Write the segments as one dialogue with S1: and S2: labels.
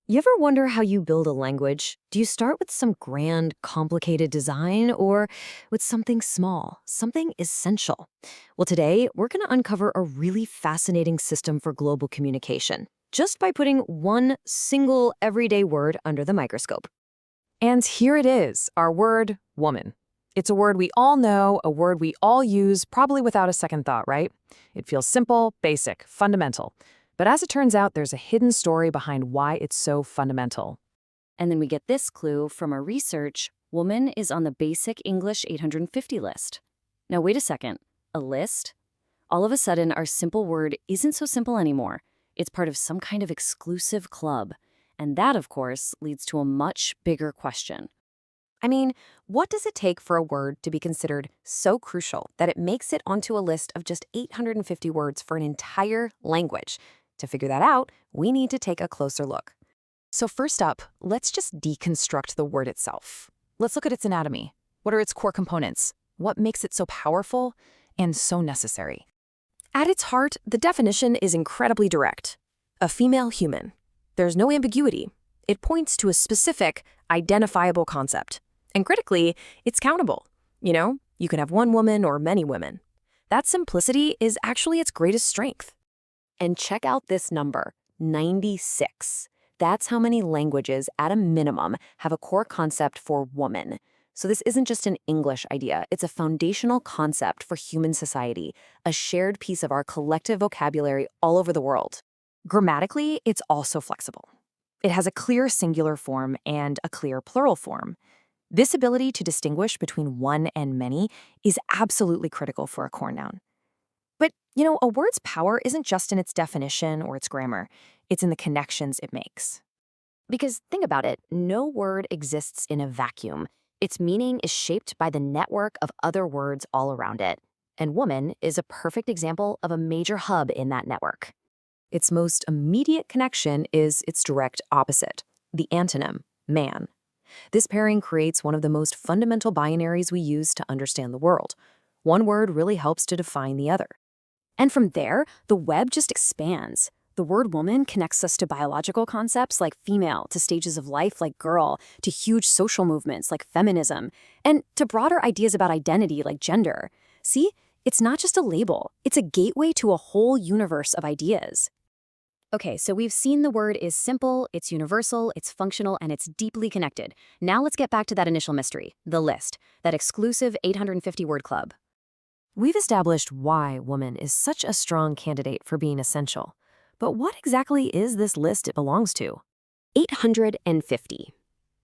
S1: You ever wonder how you build a language? Do you start with some grand, complicated design or with something small, something essential? Well, today we're going to uncover a really fascinating system for global communication just by putting one single everyday word under the microscope.
S2: And here it is, our word, woman. It's a word we all know, a word we all use, probably without a second thought, right? It feels simple, basic, fundamental. But as it turns out, there's a hidden story behind why it's so fundamental.
S1: And then we get this clue from our research: woman is on the basic English 850 list. Now, wait a second. A list? All of a sudden, our simple word isn't so simple anymore. It's part of some kind of exclusive club. And that, of course, leads to a much bigger question.
S3: I mean, what does it take for a word to be considered so crucial that it makes it onto a list of just 850 words for an entire language? To figure that out, we need to take a closer look.
S2: So first up, let's just deconstruct the word itself. Let's look at its anatomy. What are its core components? What makes it so powerful and so necessary?
S3: At its heart, the definition is incredibly direct. A female human. There's no ambiguity. It points to a specific, identifiable concept. And critically, it's countable. You can have one woman or many women. That simplicity is actually its greatest strength. And check out this number, 96. That's how many languages, at a minimum, have a core concept for woman. So this isn't just an English idea. It's a foundational concept for human society, a shared piece of our collective vocabulary all over the world. Grammatically, it's also flexible. It has a clear singular form and a clear plural form. This ability to distinguish between one and many is absolutely critical for a core noun. But, a word's power isn't just in its definition or its grammar. It's in the connections it makes. Because think about it, no word exists in a vacuum. Its meaning is shaped by the network of other words all around it. And woman is a perfect example of a major hub in that network. Its most immediate connection is its direct opposite, the antonym, man. This pairing creates one of the most fundamental binaries we use to understand the world. One word really helps to define the other. And from there, the web just expands. The word woman connects us to biological concepts like female, to stages of life like girl, to huge social movements like feminism, and to broader ideas about identity like gender. See, it's not just a label, it's a gateway to a whole universe of ideas. Okay, so we've seen the word is simple, it's universal, it's functional, and it's deeply connected. Now let's get back to that initial mystery, the list, that exclusive 850-word club. We've established why woman is such a strong candidate for being essential. But what exactly is this list it belongs to? 850.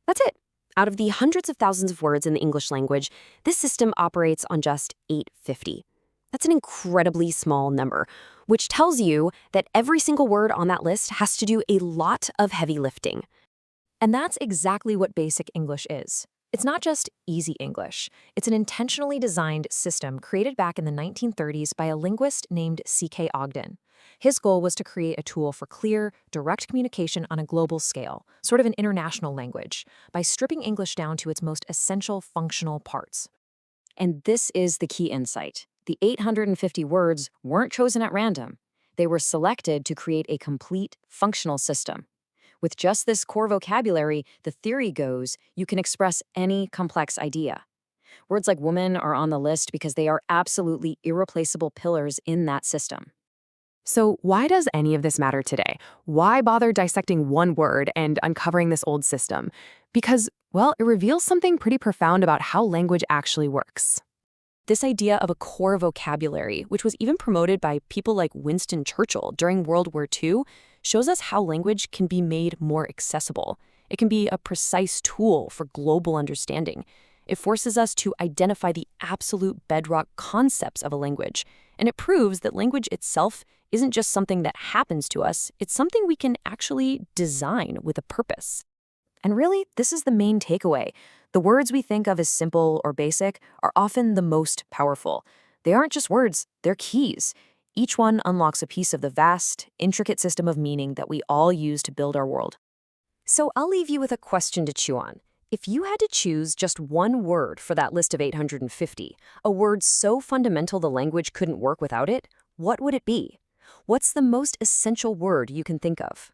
S3: That's it. Out of the hundreds of thousands of words in the English language, this system operates on just 850. That's an incredibly small number, which tells you that every single word on that list has to do a lot of heavy lifting. And that's exactly what basic English is. It's not just easy English. It's an intentionally designed system created back in the 1930s by a linguist named C.K. Ogden. His goal was to create a tool for clear, direct communication on a global scale, sort of an international language, by stripping English down to its most essential functional parts. And this is the key insight. The 850 words weren't chosen at random. They were selected to create a complete, functional system. With just this core vocabulary, the theory goes, you can express any complex idea. Words like woman are on the list because they are absolutely irreplaceable pillars in that system.
S2: So why does any of this matter today? Why bother dissecting one word and uncovering this old system? Because, it reveals something pretty profound about how language actually works. This idea of a core vocabulary, which was even promoted by people like Winston Churchill during World War II, shows us how language can be made more accessible. It can be a precise tool for global understanding. It forces us to identify the absolute bedrock concepts of a language. And it proves that language itself isn't just something that happens to us, it's something we can actually design with a purpose. And really, this is the main takeaway. The words we think of as simple or basic are often the most powerful. They aren't just words, they're keys. Each one unlocks a piece of the vast, intricate system of meaning that we all use to build our world. So I'll leave you with a question to chew on. If you had to choose just one word for that list of 850, a word so fundamental the language couldn't work without it, what would it be? What's the most essential word you can think of?